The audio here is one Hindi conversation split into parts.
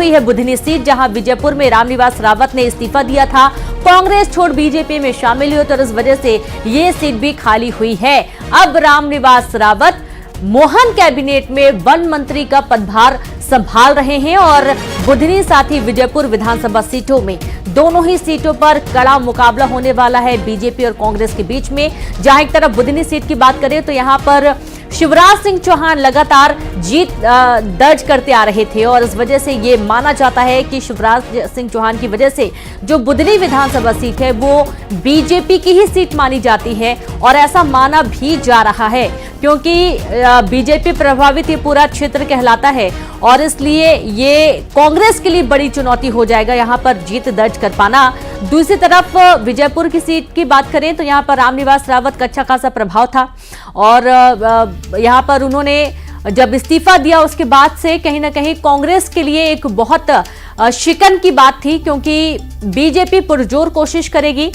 हुई है बुधनी सीट, जहां विजयपुर में रामनिवास रावत ने इस्तीफा दिया था। कांग्रेस छोड़ बीजेपी में शामिल हुई, तो इस वजह से ये सीट भी खाली हुई है। अब रामनिवास रावत मोहन कैबिनेट में वन मंत्री का पदभार संभाल रहे हैं और बुधनी साथ ही विजयपुर विधानसभा सीटों में दोनों ही सीटों पर कड़ा मुकाबला होने वाला है बीजेपी और कांग्रेस के बीच में। जहां एक तरफ बुधनी सीट की बात करें तो यहां पर शिवराज सिंह चौहान लगातार जीत दर्ज करते आ रहे थे और इस वजह से ये माना जाता है कि शिवराज सिंह चौहान की वजह से जो बुधनी विधानसभा सीट है वो बीजेपी की ही सीट मानी जाती है और ऐसा माना भी जा रहा है क्योंकि बीजेपी प्रभावित ये पूरा क्षेत्र कहलाता है और इसलिए ये कांग्रेस के लिए बड़ी चुनौती हो जाएगा यहां पर जीत दर्ज कर पाना। दूसरी तरफ विजयपुर की सीट की बात करें तो यहां पर रामनिवास रावत का अच्छा खासा प्रभाव था और यहां पर उन्होंने जब इस्तीफा दिया उसके बाद से कहीं ना कहीं कांग्रेस के लिए एक बहुत शिकन की बात थी क्योंकि बीजेपी पुरजोर कोशिश करेगी।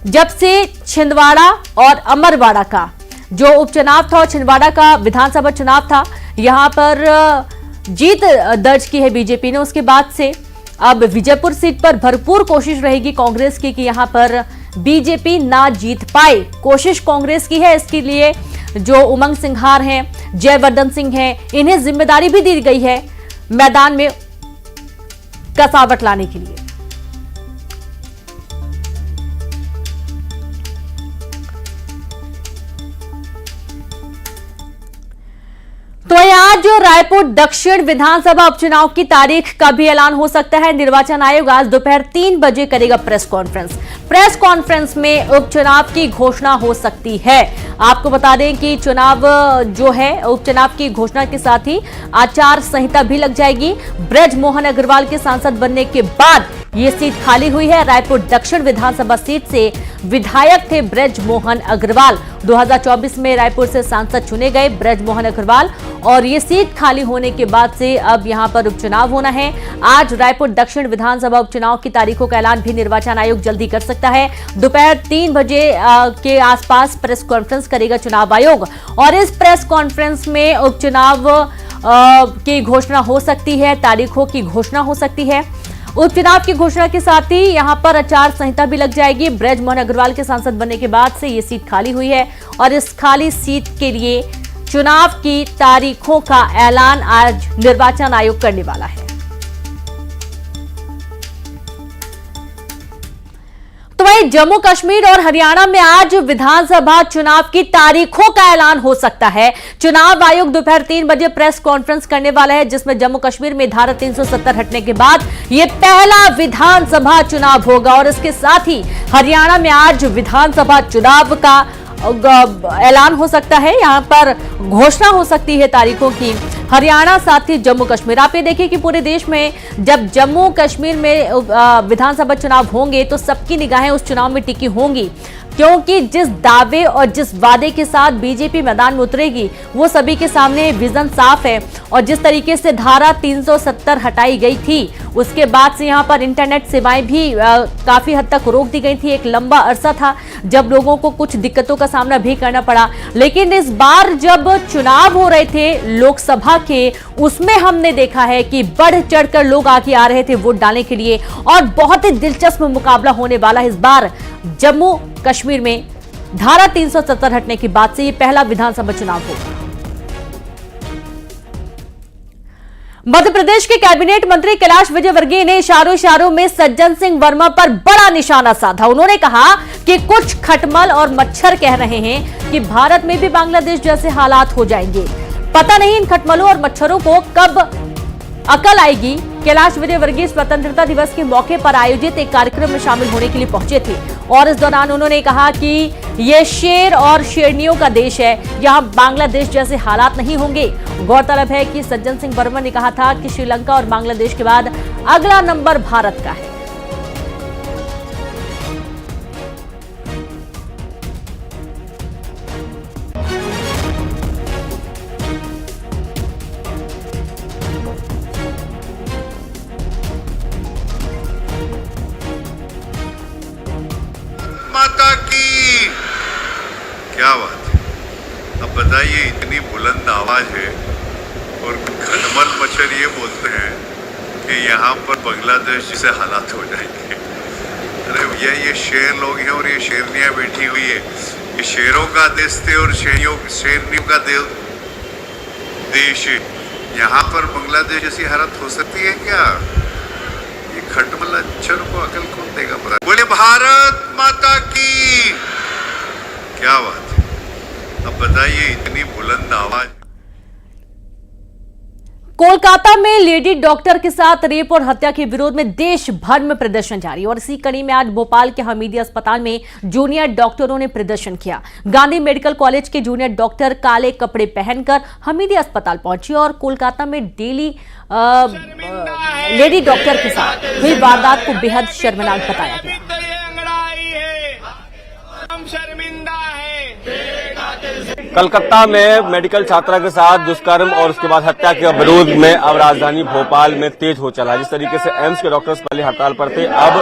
जब से छिंदवाड़ा और अमरवाड़ा का जो उपचुनाव था और छिंदवाड़ा का विधानसभा चुनाव था, यहां पर जीत दर्ज की है बीजेपी ने, उसके बाद से अब विजयपुर सीट पर भरपूर कोशिश रहेगी कांग्रेस की कि यहां पर बीजेपी ना जीत पाए। कोशिश कांग्रेस की है, इसके लिए जो उमंग सिंघार हैं, जयवर्धन सिंह हैं, इन्हें जिम्मेदारी भी दी गई है मैदान में कसावट लाने के लिए। तो आज रायपुर दक्षिण विधानसभा उपचुनाव की तारीख का भी ऐलान हो सकता है। निर्वाचन आयोग आज दोपहर 3 बजे करेगा प्रेस कॉन्फ्रेंस। प्रेस कॉन्फ्रेंस में उपचुनाव की घोषणा हो सकती है। आपको बता दें कि चुनाव जो है उपचुनाव की घोषणा के साथ ही आचार संहिता भी लग जाएगी। ब्रजमोहन अग्रवाल के सांसद बनने के बाद ये सीट खाली हुई है। रायपुर दक्षिण विधानसभा सीट से विधायक थे ब्रजमोहन अग्रवाल। 2024 में रायपुर से सांसद चुने गए ब्रजमोहन अग्रवाल और ये सीट खाली होने के बाद से अब यहां पर उपचुनाव होना है। आज रायपुर दक्षिण विधानसभा उपचुनाव की तारीखों का ऐलान भी निर्वाचन आयोग जल्दी कर सकता है। दोपहर 3 बजे के आसपास प्रेस कॉन्फ्रेंस करेगा चुनाव आयोग और इस प्रेस कॉन्फ्रेंस में उपचुनाव की घोषणा हो सकती है, तारीखों की घोषणा हो सकती है। उपचुनाव की घोषणा के साथ ही यहां पर आचार संहिता भी लग जाएगी। ब्रजमोहन अग्रवाल के सांसद बनने के बाद से ये सीट खाली हुई है और इस खाली सीट के लिए चुनाव की तारीखों का ऐलान आज निर्वाचन आयोग करने वाला है। तो वहीं जम्मू कश्मीर और हरियाणा में आज विधानसभा चुनाव की तारीखों का ऐलान हो सकता है। चुनाव आयोग दोपहर 3 बजे प्रेस कॉन्फ्रेंस करने वाला है जिसमें जम्मू कश्मीर में धारा 370 हटने के बाद यह पहला विधानसभा चुनाव होगा और इसके साथ ही हरियाणा में आज विधानसभा चुनाव का ऐलान हो सकता है। यहां पर घोषणा हो सकती है तारीखों की। हरियाणा साथ ही जम्मू कश्मीर, आप ये देखिए कि पूरे देश में जब जम्मू कश्मीर में विधानसभा चुनाव होंगे तो सबकी निगाहें उस चुनाव में टिकी होंगी क्योंकि जिस दावे और जिस वादे के साथ बीजेपी मैदान में उतरेगी वो सभी के सामने विजन साफ है। और जिस तरीके से धारा 370 हटाई गई थी उसके बाद से यहाँ पर इंटरनेट सेवाएं भी काफी हद तक रोक दी गई थी। एक लंबा अरसा था जब लोगों को कुछ दिक्कतों का सामना भी करना पड़ा, लेकिन इस बार जब चुनाव हो रहे थे लोकसभा के, उसमें हमने देखा है कि बढ़ चढ़कर लोग आगे आ रहे थे वोट डालने के लिए और बहुत ही दिलचस्प मुकाबला होने वाला है इस बार जम्मू कश्मीर में। धारा 370 हटने के बाद से ये पहला विधानसभा चुनाव होगा। मध्य प्रदेश के कैबिनेट मंत्री कैलाश विजयवर्गीय ने इशारों में सज्जन सिंह वर्मा पर बड़ा निशाना साधा। उन्होंने कहा कि कुछ खटमल और मच्छर कह रहे हैं कि भारत में भी बांग्लादेश जैसे हालात हो जाएंगे। पता नहीं इन खटमलों और मच्छरों को कब अकल आएगी। कैलाश विजयवर्गीय स्वतंत्रता दिवस के मौके पर आयोजित एक कार्यक्रम में शामिल होने के लिए पहुंचे थे और इस दौरान उन्होंने कहा कि ये शेर और शेरनियों का देश है, यहां बांग्लादेश जैसे हालात नहीं होंगे। गौरतलब है कि सज्जन सिंह वर्मा ने कहा था कि श्रीलंका और बांग्लादेश के बाद अगला नंबर भारत का है। माता की क्या बात है। अब बताइए, इतनी बुलंद आवाज है और खटमल मच्छर ये बोलते हैं कि यहाँ पर बांग्लादेश जैसे हालात हो जाएंगे। अरे भैया ये शेर लोग हैं और ये शेरनियाँ बैठी हुई है, ये शेरों का देश थे और शेरनियों का देश है। यहाँ पर बांग्लादेश जैसी हालत हो सकती है क्या? ये खटमल अक्षर को अकल कौन देगा? पता बोले भारत माता की, क्या बात है। अब बताइए इतनी बुलंद आवाज। कोलकाता में लेडी डॉक्टर के साथ रेप और हत्या के विरोध में देश भर में प्रदर्शन जारी और इसी कड़ी में आज भोपाल के हमीदिया अस्पताल में जूनियर डॉक्टरों ने प्रदर्शन किया। गांधी मेडिकल कॉलेज के जूनियर डॉक्टर काले कपड़े पहनकर हमीदिया अस्पताल पहुंचे और कोलकाता में लेडी डॉक्टर के साथ हुई वारदात को बेहद शर्मनाक बताया गया। कलकत्ता में मेडिकल छात्रा के साथ दुष्कर्म और उसके बाद हत्या के विरोध में अब राजधानी भोपाल में तेज हो चला। जिस तरीके से एम्स के डॉक्टर्स पहले हड़ताल पर थे, अब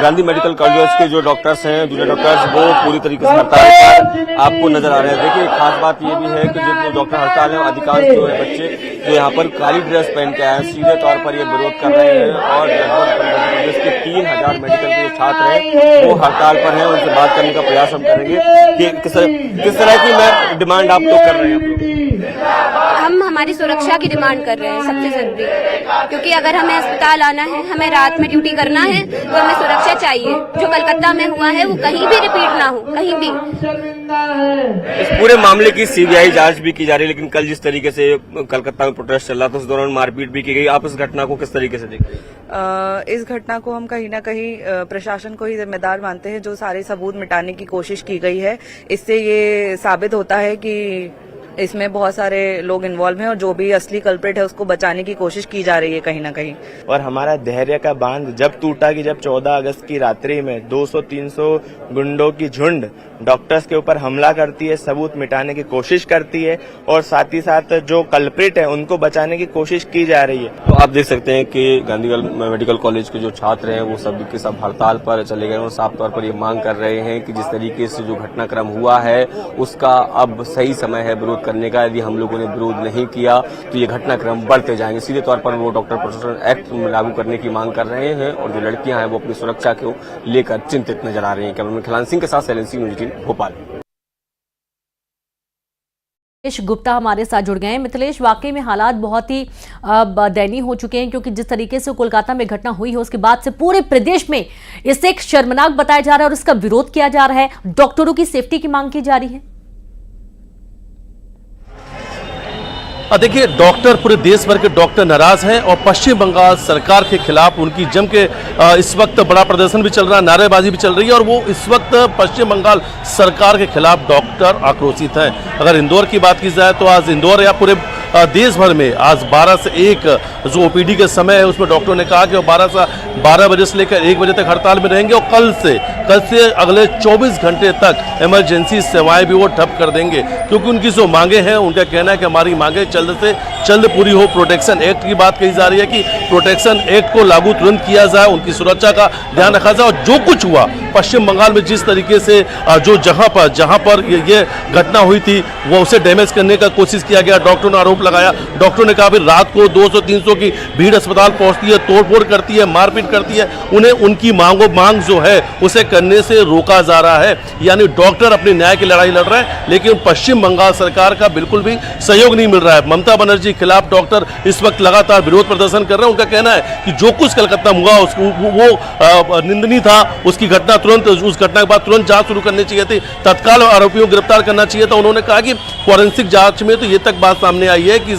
गांधी मेडिकल कॉलेज के जो डॉक्टर्स हैं, जूनियर डॉक्टर्स, वो पूरी तरीके से हड़ताल पर आपको नजर आ रहे हैं। देखिए, खास बात ये भी है कि जितने डॉक्टर हड़ताल है, अधिकांश जो है बच्चे जो यहाँ पर काली ड्रेस पहन के आए हैं, सीधे तौर पर ये विरोध कर रहे हैं और लगभग प्रदेश के 3000 मेडिकल के जो छात्र हैं वो हड़ताल पर हैं। उनसे बात करने का प्रयास हम करेंगे कि किस तरह की डिमांड आप लोग कर रहे हैं। हम हमारी सुरक्षा की डिमांड कर रहे हैं, सबसे जरूरी, क्योंकि अगर हमें अस्पताल आना है, हमें रात में ड्यूटी करना है, तो हमें सुरक्षा चाहिए। जो कलकत्ता में हुआ है वो कहीं भी रिपीट ना हो, कहीं भी। इस पूरे मामले की सीबीआई जांच भी की जा रही है, लेकिन कल जिस तरीके से कलकत्ता में प्रोटेस्ट चल रहा था, उस दौरान मारपीट भी की गई। आप इस घटना को किस तरीके से देखते हैं? इस घटना को हम कहीं ना कहीं प्रशासन को ही जिम्मेदार मानते हैं। जो सारे सबूत मिटाने की कोशिश की गई है, इससे ये साबित होता है कि इसमें बहुत सारे लोग इन्वॉल्व हैं और जो भी असली कल्प्रिट है उसको बचाने की कोशिश की जा रही है कहीं ना कहीं। और हमारा धैर्य का बांध जब टूटा कि जब 14 अगस्त की रात्रि में 200-300 गुंडों की झुंड डॉक्टर्स के ऊपर हमला करती है, सबूत मिटाने की कोशिश करती है और साथ ही साथ जो कल्प्रिट है उनको बचाने की कोशिश की जा रही है। तो आप देख सकते हैं कि गांधी मेडिकल कॉलेज के जो छात्र हैं वो सब के सब हड़ताल पर चले गए और साफ तौर पर ये मांग कर रहे हैं कि जिस तरीके से जो घटनाक्रम हुआ है उसका अब सही समय है विरोध करने का। यदि हम लोगों ने विरोध नहीं किया तो ये घटनाक्रम बढ़ते जाएंगे। सीधे तौर पर वो डॉक्टर प्रोटेक्शन एक्ट लागू करने की मांग कर रहे हैं और जो लड़कियां हैं वो अपनी सुरक्षा को लेकर चिंतित नजर आ रही हैं। कैमरामैन खिलान सिंह के साथ शैलेंद्र सिंह, न्यूज़ 18 भोपाल। मिथिलेश गुप्ता हमारे साथ जुड़ गए हैं। मिथिलेश, वाकई में हालात बहुत ही दयनीय हो चुके हैं, क्योंकि जिस तरीके से कोलकाता में घटना हुई है उसके बाद से पूरे प्रदेश में इसे एक शर्मनाक बताया जा रहा है और इसका विरोध किया जा रहा है। डॉक्टरों की सेफ्टी की मांग की जा रही है। देखिए, डॉक्टर, पूरे देश भर के डॉक्टर नाराज हैं और पश्चिम बंगाल सरकार के खिलाफ उनकी जम के इस वक्त बड़ा प्रदर्शन भी चल रहा है, नारेबाजी भी चल रही है और वो इस वक्त पश्चिम बंगाल सरकार के खिलाफ डॉक्टर आक्रोशित हैं। अगर इंदौर की बात की जाए तो आज इंदौर या पूरे देश भर में आज 12 से 1 जो ओपीडी के समय है उसमें डॉक्टरों ने कहा कि वो 12 बजे से लेकर 1 बजे तक हड़ताल में रहेंगे और कल से अगले 24 घंटे तक इमरजेंसी सेवाएं भी वो ठप कर देंगे, क्योंकि उनकी जो मांगे हैं, उनका कहना है कि हमारी मांगे जल्द से जल्द पूरी हो। प्रोटेक्शन एक्ट की बात कही जा रही है कि प्रोटेक्शन एक्ट को लागू तुरंत किया जाए, उनकी सुरक्षा का ध्यान रखा जाए और जो कुछ हुआ पश्चिम बंगाल में जिस तरीके से जो जहां पर ये घटना हुई थी वो उसे डैमेज करने का कोशिश किया गया। डॉक्टरों ने आरोप लगाया, डॉक्टरों ने कहा फिर रात को 200-300 की भीड़ अस्पताल पहुंचती है, तोड़फोड़ करती है, मारपीट करती है, उन्हें उनकी मांग जो है उसे करने से रोका जा रहा है। यानी डॉक्टर अपनी न्याय की लड़ाई लड़ रहे हैं, लेकिन पश्चिम बंगाल सरकार का बिल्कुल भी सहयोग नहीं मिल रहा है। ममता बनर्जी के खिलाफ डॉक्टर इस वक्त लगातार विरोध प्रदर्शन कर रहे हैं। उनका कहना है कि जो कुछ कलकत्ता में हुआ वो निंदनीय था, उसकी घटना उस घटना के बाद तुरंत जांच शुरू करनी चाहिए थी, तत्काल आरोपियों को गिरफ्तार करना चाहिए था। उन्होंने कहा कि फॉरेंसिक जांच में तो ये तक बात सामने आई है कि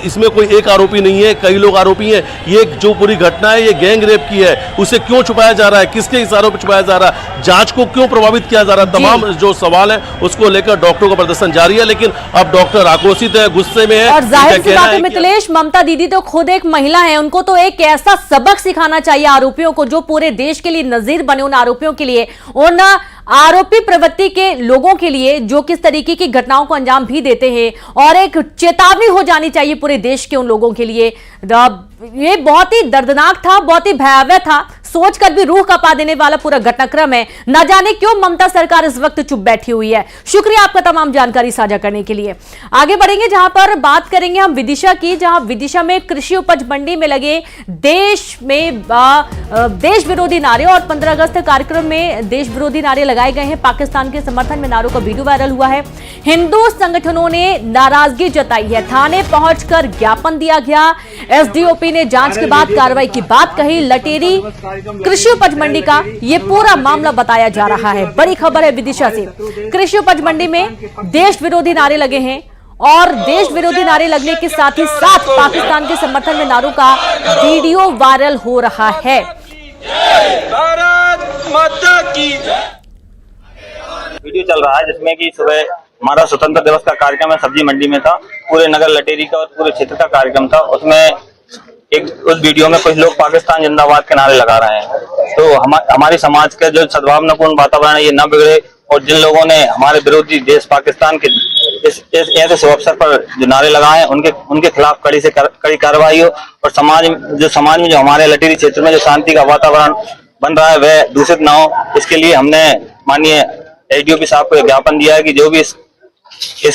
इसमें कोई एक आरोपी नहीं है, कई लोग आरोपी हैं। ये जो पूरी घटना है ये गैंग रेप की है, उसे क्यों छुपाया जा रहा है, किसके इशारों पर छुपाया जा रहा है, जांच को क्यों प्रभावित किया जा रहा है, तमाम जो सवाल है उसको लेकर डॉक्टरों का प्रदर्शन जारी है। लेकिन अब डॉक्टर आक्रोशित है, गुस्से में है। और जाहिर सी बात है मिथिलेश, ममता दीदी तो खुद एक महिला है, उनको तो एक ऐसा सबक सिखाना चाहिए आरोपियों को जो पूरे देश के लिए नजीर बने, उन आरोपियों के लिए, उन आरोपी प्रवृत्ति के लोगों के लिए जो किस तरीके की घटनाओं को अंजाम भी देते हैं, और एक चेतावनी हो जानी चाहिए पूरे देश के उन लोगों के लिए। ये बहुत ही दर्दनाक था, बहुत ही भयावह था। सोचकर भी रूह कांपा देने वाला पूरा घटनाक्रम है। न जाने क्यों ममता सरकार इस वक्त चुप बैठी हुई है। शुक्रिया आपका तमाम जानकारी साझा करने के लिए। आगे बढ़ेंगे, जहां पर बात करेंगे हम विदिशा की, जहां विदिशा में कृषि उपज मंडी में लगे देश विरोधी नारे और 15 अगस्त कार्यक्रम में देश विरोधी नारे लगाए गए हैं। पाकिस्तान के समर्थन में नारों का वीडियो वायरल हुआ है। हिंदू संगठनों ने नाराजगी जताई है। थाने पहुंचकर ज्ञापन दिया गया। एसडीओपी ने जांच के बाद कार्रवाई की बात कही। लटेरी कृषि उपज मंडी का यह पूरा मामला बताया जा रहा है। बड़ी खबर है विदिशा से। कृषि उपज मंडी में देश विरोधी नारे लगे हैं और देश विरोधी नारे लगने के साथ ही साथ पाकिस्तान के समर्थन में नारों का वीडियो वायरल हो रहा है। भारत माता की वीडियो चल रहा है जिसमें कि सुबह हमारा स्वतंत्र दिवस का कार्यक्रम है, सब्जी मंडी में था। पूरे नगर लटेरी का और पूरे क्षेत्र का कार्यक्रम था। उसमें उस वीडियो में कुछ लोग पाकिस्तान जिंदाबाद के नारे लगा रहे हैं। तो हमारे समाज का जो सद्भावनापूर्ण वातावरण है ये न बिगड़े, और जिन लोगों ने हमारे विरोधी देश पाकिस्तान के इस ऐसे शुभ अवसर पर जो नारे लगाए हैं उनके खिलाफ कड़ी से कड़ी कार्रवाई हो, और समाज में जो हमारे लटेरी क्षेत्र में जो शांति का वातावरण बन रहा है वह दूषित न हो। इसके लिए हमने माननीय एसडीओपी साहब को ज्ञापन दिया है कि जो भी इस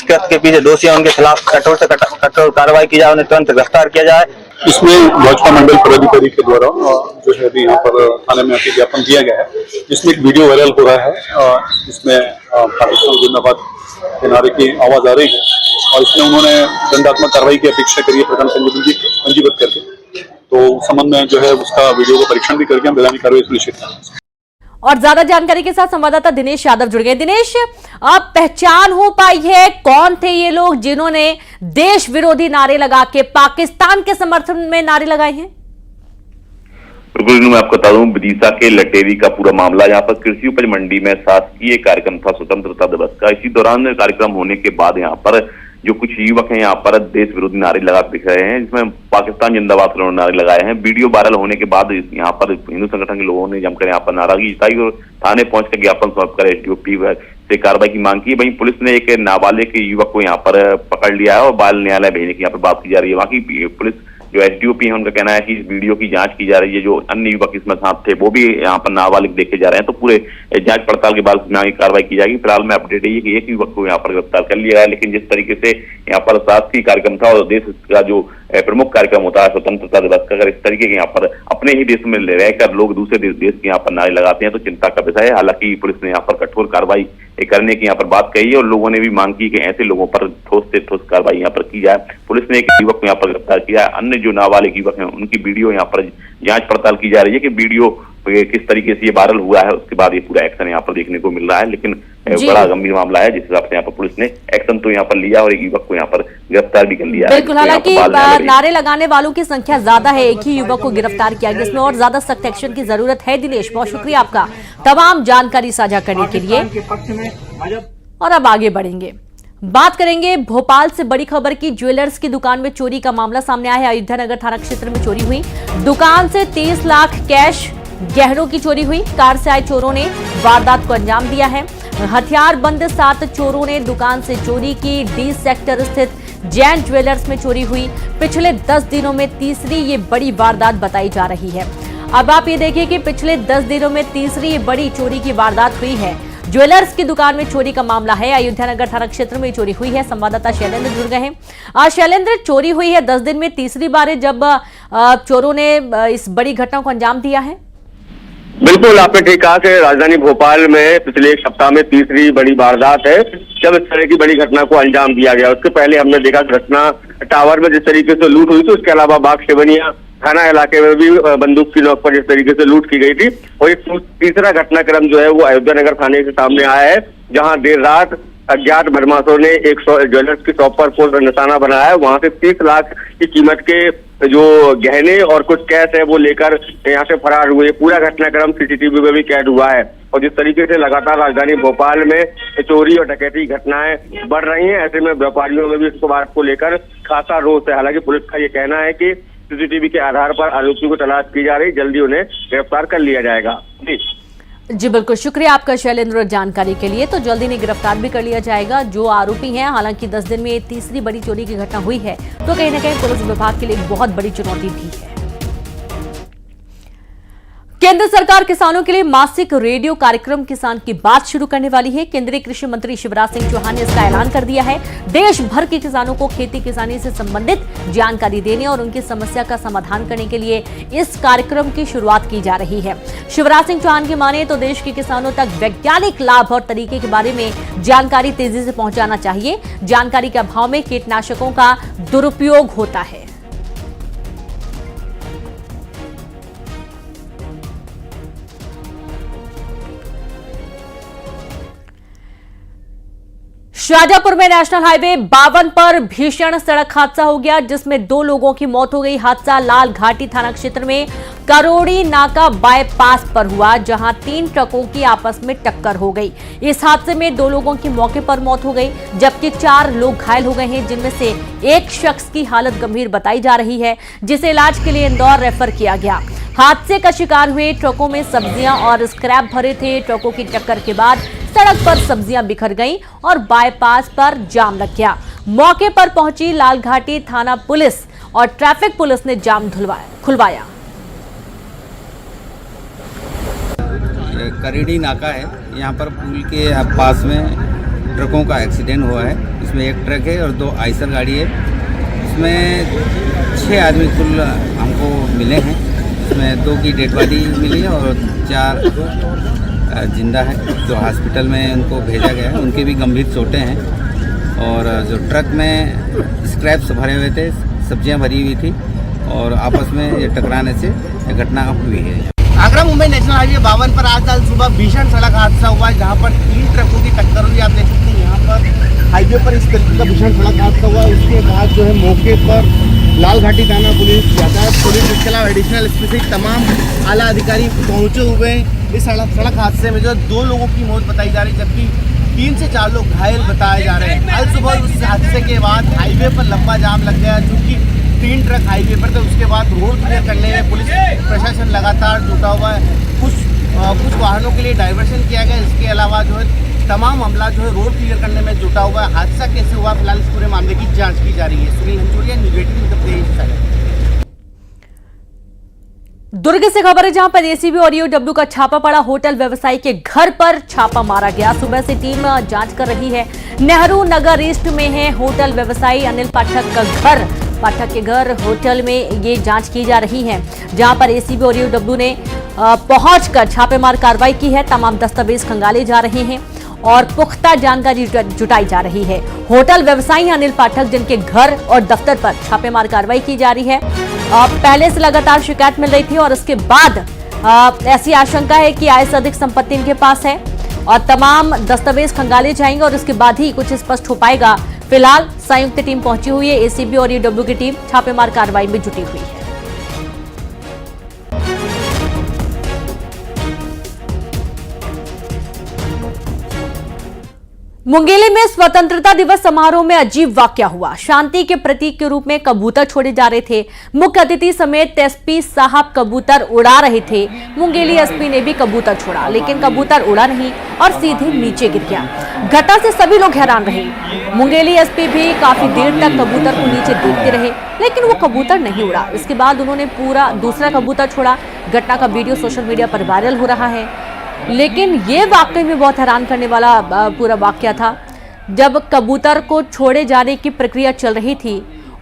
कृत्य के पीछे दोषी है उनके खिलाफ कठोर से कठोर कार्रवाई की जाए, उन्हें तुरंत गिरफ्तार किया जाए। इसमें भाजपा मंडल पदाधिकारी के द्वारा जो है अभी यहाँ पर थाने में आके ज्ञापन दिया गया है, जिसमें एक वीडियो वायरल हो रहा है। इसमें पाकिस्तान जिंदाबाद के नारे की आवाज आ रही है और इसमें उन्होंने दंडात्मक कार्रवाई की अपेक्षा करी है प्रकरण संज्ञान की पंजीबद्ध करके। तो संबंध में जो है उसका वीडियो का परीक्षण भी करके हम वैधानिक कार्रवाई सुनिश्चित करेंगे। और ज्यादा जानकारी के साथ संवाददाता दिनेश यादव जुड़ गए। दिनेश, अब पहचान हो पाई है कौन थे ये लोग जिन्होंने देश विरोधी नारे लगा के पाकिस्तान के समर्थन में नारे लगाए हैं? बिल्कुल, मैं आपको बता दूं विदिशा के लटेरी का पूरा मामला, यहाँ पर कृषि उपज मंडी में शासकीय कार्यक्रम था स्वतंत्रता दिवस का। इसी दौरान कार्यक्रम होने के बाद यहाँ पर जो कुछ युवक हैं यहाँ पर देश विरोधी नारे लगा दिख रहे हैं, जिसमें पाकिस्तान जिंदाबाद के नारे लगाए हैं। वीडियो वायरल होने के बाद यहाँ पर हिंदू संगठन के लोगों ने जमकर यहाँ पर नाराजगी जताई और थाने पहुंचकर ज्ञापन सौंप कर एसडीओपी से कार्रवाई की मांग की। वहीं पुलिस ने एक नाबालिग युवक को यहाँ पर पकड़ लिया है और बाल न्यायालय भेजने की यहाँ पर बात की जा रही है। वहाँ की पुलिस जो एसडीओपी है उनका कहना है कि इस वीडियो की जांच की जा रही है। जो अन्य युवक इसमें साथ थे वो भी यहाँ पर नाबालिग देखे जा रहे हैं, तो पूरे जांच पड़ताल के बाद कार्रवाई की जाएगी। फिलहाल में अपडेट है कि एक युवक को यहाँ पर गिरफ्तार कर लिया है, लेकिन जिस तरीके से यहाँ पर शासकीय कार्यक्रम था और देश का जो प्रमुख कार्यक्रम होता है स्वतंत्रता दिवस का, अगर इस तरीके के यहाँ पर अपने ही देश में रहकर लोग दूसरे देश के यहाँ पर नारे लगाते हैं तो चिंता का विषय है। हालांकि पुलिस ने यहाँ पर कठोर कार्रवाई करने की यहाँ पर बात कही है और लोगों ने भी मांग की कि ऐसे लोगों पर ठोस से ठोस कार्रवाई यहाँ पर की जाए। पुलिस ने एक युवक को यहाँ पर गिरफ्तार किया है। अन्य जो नाबालिग युवक हैं उनकी वीडियो यहाँ पर जांच पड़ताल की जा रही है कि वीडियो किस तरीके से ये वायरल हुआ है, उसके बाद ये पूरा एक्शन यहाँ पर देखने को मिल रहा है। लेकिन बड़ा गंभीर मामला है, जिस हिसाब से यहाँ पर पुलिस ने एक्शन तो यहाँ पर लिया और एक युवक को यहाँ पर गिरफ्तार भी कर लिया है। बिल्कुल, हालांकि नारे लगाने वालों की संख्या ज्यादा है, एक ही युवक को गिरफ्तार किया गया, इसमें और ज्यादा सख्त एक्शन की जरूरत है। दिनेश, बहुत शुक्रिया आपका तमाम जानकारी साझा करने के लिए। और अब आगे बढ़ेंगे, बात करेंगे भोपाल से बड़ी खबर की। ज्वेलर्स की दुकान में चोरी का मामला सामने आया है। अयोध्या नगर थाना क्षेत्र में चोरी हुई। दुकान से 30 लाख कैश गहनों की चोरी हुई। कार से आए चोरों ने वारदात को अंजाम दिया है। हथियार बंद 7 चोरों ने दुकान से चोरी की। डी सेक्टर स्थित जैन ज्वेलर्स में चोरी हुई। पिछले 10 दिनों में तीसरी ये बड़ी वारदात बताई जा रही है। अब आप ये देखिए कि पिछले 10 दिनों में तीसरी ये बड़ी चोरी की वारदात हुई है। ज्वेलर्स की दुकान में चोरी का मामला है। अयोध्या नगर थाना क्षेत्र में चोरी हुई है। संवाददाता शैलेंद्र जुड़ गए हैं। शैलेंद्र, चोरी हुई है 10 दिन में तीसरी बार है जब चोरों ने इस बड़ी घटना को अंजाम दिया है। बिल्कुल, आपने ठीक कहा कि राजधानी भोपाल में पिछले एक सप्ताह में तीसरी बड़ी वारदात है जब इस तरह की बड़ी घटना को अंजाम दिया गया। उसके पहले हमने देखा घटना टावर में जिस तरीके से लूट हुई थी, उसके अलावा बाग शेवनिया थाना इलाके में भी बंदूक की नोक पर जिस तरीके से लूट की गई थी। और एक तीसरा घटनाक्रम जो है वो अयोध्या नगर थाने के सामने आया है, जहां देर रात अज्ञात बदमाशों ने एक ज्वेलर्स की शॉप पर निशाना बनाया है। वहां से 30 लाख की कीमत के जो गहने और कुछ कैश है वो लेकर यहाँ से फरार हुए। पूरा घटनाक्रम सीसीटीवी में भी कैद हुआ है। और जिस तरीके से लगातार राजधानी भोपाल में चोरी और डकैती घटनाएं बढ़ रही हैं, ऐसे में व्यापारियों में भी इस बात को लेकर खासा रोष है। हालांकि पुलिस का ये कहना है कि सीसीटीवी के आधार पर आरोपियों को तलाश की जा रही, जल्दी उन्हें गिरफ्तार कर लिया जाएगा। जी बिल्कुल, शुक्रिया आपका शैलेंद्र जानकारी के लिए। तो जल्दी नहीं गिरफ्तार भी कर लिया जाएगा जो आरोपी हैं। हालांकि 10 दिन में ये तीसरी बड़ी चोरी की घटना हुई है, तो कहीं ना कहीं पुलिस विभाग के लिए बहुत बड़ी चुनौती भी है। केंद्र सरकार किसानों के लिए मासिक रेडियो कार्यक्रम किसान की बात शुरू करने वाली है। केंद्रीय कृषि मंत्री शिवराज सिंह चौहान ने इसका ऐलान कर दिया है। देश भर के किसानों को खेती किसानी से संबंधित जानकारी देने और उनकी समस्या का समाधान करने के लिए इस कार्यक्रम की शुरुआत की जा रही है। शिवराज सिंह चौहान की माने तो देश के किसानों तक वैज्ञानिक लाभ और तरीके के बारे में जानकारी तेजी से पहुंचाना चाहिए। जानकारी के अभाव में कीटनाशकों का दुरुपयोग होता है। शाजापुर में नेशनल हाईवे 52 पर भीषण सड़क हादसा हो गया, जिसमें 2 लोगों की मौत हो गई। हादसा लाल घाटी थाना क्षेत्र में करोड़ी नाका बाईपास पर हुआ, जहां 3 ट्रकों की आपस में टक्कर हो गई। इस हादसे में 2 लोगों की मौके पर मौत हो गई, जबकि 4 लोग घायल हो गए हैं, जिनमें से एक शख्स की हालत गंभीर बताई जा रही है, जिसे इलाज के लिए इंदौर रेफर किया गया। हादसे का शिकार हुए ट्रकों में सब्जियां और स्क्रैप भरे थे। ट्रकों की टक्कर के बाद सड़क पर सब्जियां बिखर गईं और बाईपास पर जाम लग गया। मौके पर पहुंची लालघाटी थाना पुलिस और ट्रैफिक पुलिस ने जाम खुलवाया। करेड़ी नाका है, यहाँ पर पुल के पास में ट्रकों का एक्सीडेंट हुआ है। इसमें एक ट्रक है और 2 आइसर गाड़ी है। इसमें 6 आदमी कुल हमको मिले हैं। इसमें 2 की डेड बॉडी मिली है और 4 जिंदा है, जो हॉस्पिटल में उनको भेजा गया है। उनके भी गंभीर चोटें हैं। और जो ट्रक में स्क्रैप्स भरे हुए थे, सब्जियां भरी हुई थी और आपस में ये टकराने से ये घटना हुई है। आगरा मुंबई नेशनल हाईवे 52 पर आज सुबह भीषण सड़क हादसा हुआ है, जहां पर 3 ट्रकों की टक्कर हुई। आप देख सकते हैं यहाँ पर हाईवे पर इस तरीके का भीषण सड़क हादसा हुआ। उसके बाद जो है मौके पर लालघाटी थाना पुलिस, यातायात पुलिस, इसके अलावा एडिशनल एसपी से तमाम आला अधिकारी पहुंचे हुए हैं। इस सड़क हादसे में जो 2 लोगों की मौत बताई जा रही है, जबकि 3 से 4 लोग घायल बताए जा रहे हैं। आज सुबह उस हादसे के बाद हाईवे पर लंबा जाम लग गया, चूँकि 3 ट्रक हाईवे पर थे। उसके बाद रोड क्लियर करने में पुलिस प्रशासन लगातार जुटा हुआ है। कुछ वाहनों के लिए डाइवर्शन किया गया। इसके अलावा जो है तमाम अमला जो है रोड क्लियर करने में जुटा हुआ है। हादसा कैसे हुआ, फिलहाल इस पूरे मामले की जांच की जा रही है। सुनील हंचोड़िया, न्यूज़ 18 उत्तर प्रदेश। दुर्ग से खबर है, जहां पर एसीबी और ईओडब्ल्यू का छापा पड़ा। होटल व्यवसायी के घर पर छापा मारा गया। सुबह से टीम जांच कर रही है। नेहरू नगर ईस्ट में है होटल व्यवसायी अनिल पाठक का घर। पाठक के घर होटल में ये जांच की जा रही है, जहां पर एसीबी और ईओडब्ल्यू ने पहुंचकर छापेमार कार्रवाई की है। तमाम दस्तावेज खंगाले जा रहे हैं और पुख्ता जानकारी जुटाई जा रही है। होटल व्यवसायी अनिल पाठक, जिनके घर और दफ्तर पर छापेमार कार्रवाई की जा रही है। पहले से लगातार शिकायत मिल रही थी और उसके बाद ऐसी आशंका है कि आय से अधिक संपत्ति इनके पास है और तमाम दस्तावेज खंगाले जाएंगे और उसके बाद ही कुछ स्पष्ट हो पाएगा। फिलहाल संयुक्त टीम पहुंची हुई है। एसीबी और ईओडब्ल्यू की टीम छापेमार कार्रवाई में जुटी हुई है। मुंगेली में स्वतंत्रता दिवस समारोह में अजीब वाकया हुआ। शांति के प्रतीक के रूप में कबूतर छोड़े जा रहे थे। मुख्य अतिथि समेत एसपी साहब कबूतर उड़ा रहे थे। मुंगेली एसपी ने भी कबूतर छोड़ा, लेकिन कबूतर उड़ा नहीं और सीधे नीचे गिर गया। घटना से सभी लोग हैरान रहे। मुंगेली एसपी भी काफी देर तक कबूतर को नीचे देखते रहे, लेकिन वो कबूतर नहीं उड़ा। इसके बाद उन्होंने दूसरा कबूतर छोड़ा। घटना का वीडियो सोशल मीडिया पर वायरल हो रहा है, लेकिन ये वाकई में बहुत हैरान करने वाला पूरा वाकया था। जब कबूतर को छोड़े जाने की प्रक्रिया चल रही थी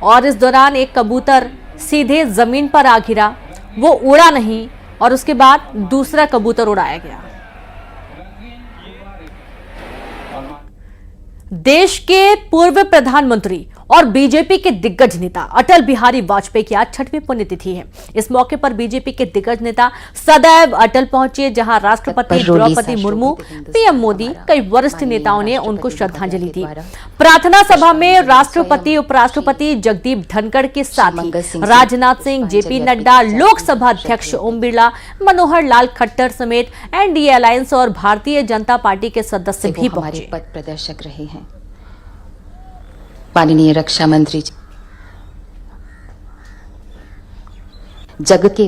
और इस दौरान एक कबूतर सीधे जमीन पर आ गिरा, वो उड़ा नहीं और उसके बाद दूसरा कबूतर उड़ाया गया। देश के पूर्व प्रधानमंत्री और बीजेपी के दिग्गज नेता अटल बिहारी वाजपेयी की आज 6वीं पुण्यतिथि है। इस मौके पर बीजेपी के दिग्गज नेता सदैव अटल पहुंचे, जहां राष्ट्रपति द्रौपदी मुर्मू, पीएम मोदी, कई वरिष्ठ नेताओं ने उनको श्रद्धांजलि दी। प्रार्थना सभा में राष्ट्रपति, उपराष्ट्रपति जगदीप धनखड़ के साथ ही राजनाथ सिंह, जेपी नड्डा, लोकसभा अध्यक्ष ओम बिरला, मनोहर लाल खट्टर समेत एनडीए अलायंस और भारतीय जनता पार्टी के सदस्य भी पहुंचे। पथ प्रदर्शक रहे हैं माननीय रक्षा मंत्री जग के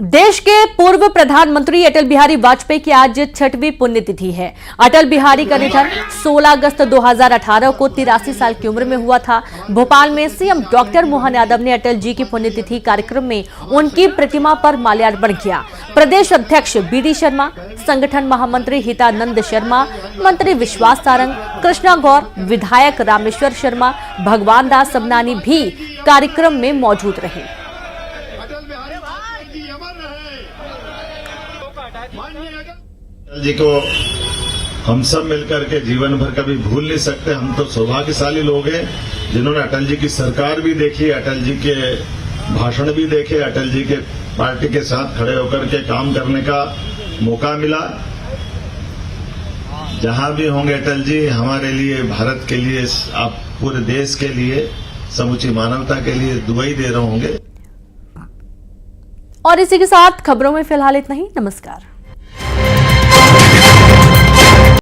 देश के पूर्व प्रधानमंत्री अटल बिहारी वाजपेयी की आज 6वीं पुण्यतिथि है। अटल बिहारी का निधन 16 अगस्त 2018 को 83 साल की उम्र में हुआ था। भोपाल में सीएम डॉक्टर मोहन यादव ने अटल जी की पुण्यतिथि कार्यक्रम में उनकी प्रतिमा पर माल्यार्पण किया। प्रदेश अध्यक्ष बीडी शर्मा, संगठन महामंत्री हितानंद शर्मा, मंत्री विश्वास सारंग, कृष्णा गौर, विधायक रामेश्वर शर्मा, भगवान दास सबनानी भी कार्यक्रम में मौजूद रहे। अटल जी को हम सब मिलकर के जीवन भर कभी भूल नहीं सकते। हम तो सौभाग्यशाली लोग हैं जिन्होंने अटल जी की सरकार भी देखी, अटल जी के भाषण भी देखे, अटल जी के पार्टी के साथ खड़े होकर के काम करने का मौका मिला। जहां भी होंगे अटल जी हमारे लिए, भारत के लिए, आप पूरे देश के लिए, समूची मानवता के लिए दुआई दे रहे होंगे। और इसी के साथ खबरों में फिलहाल इतना ही। नमस्कार।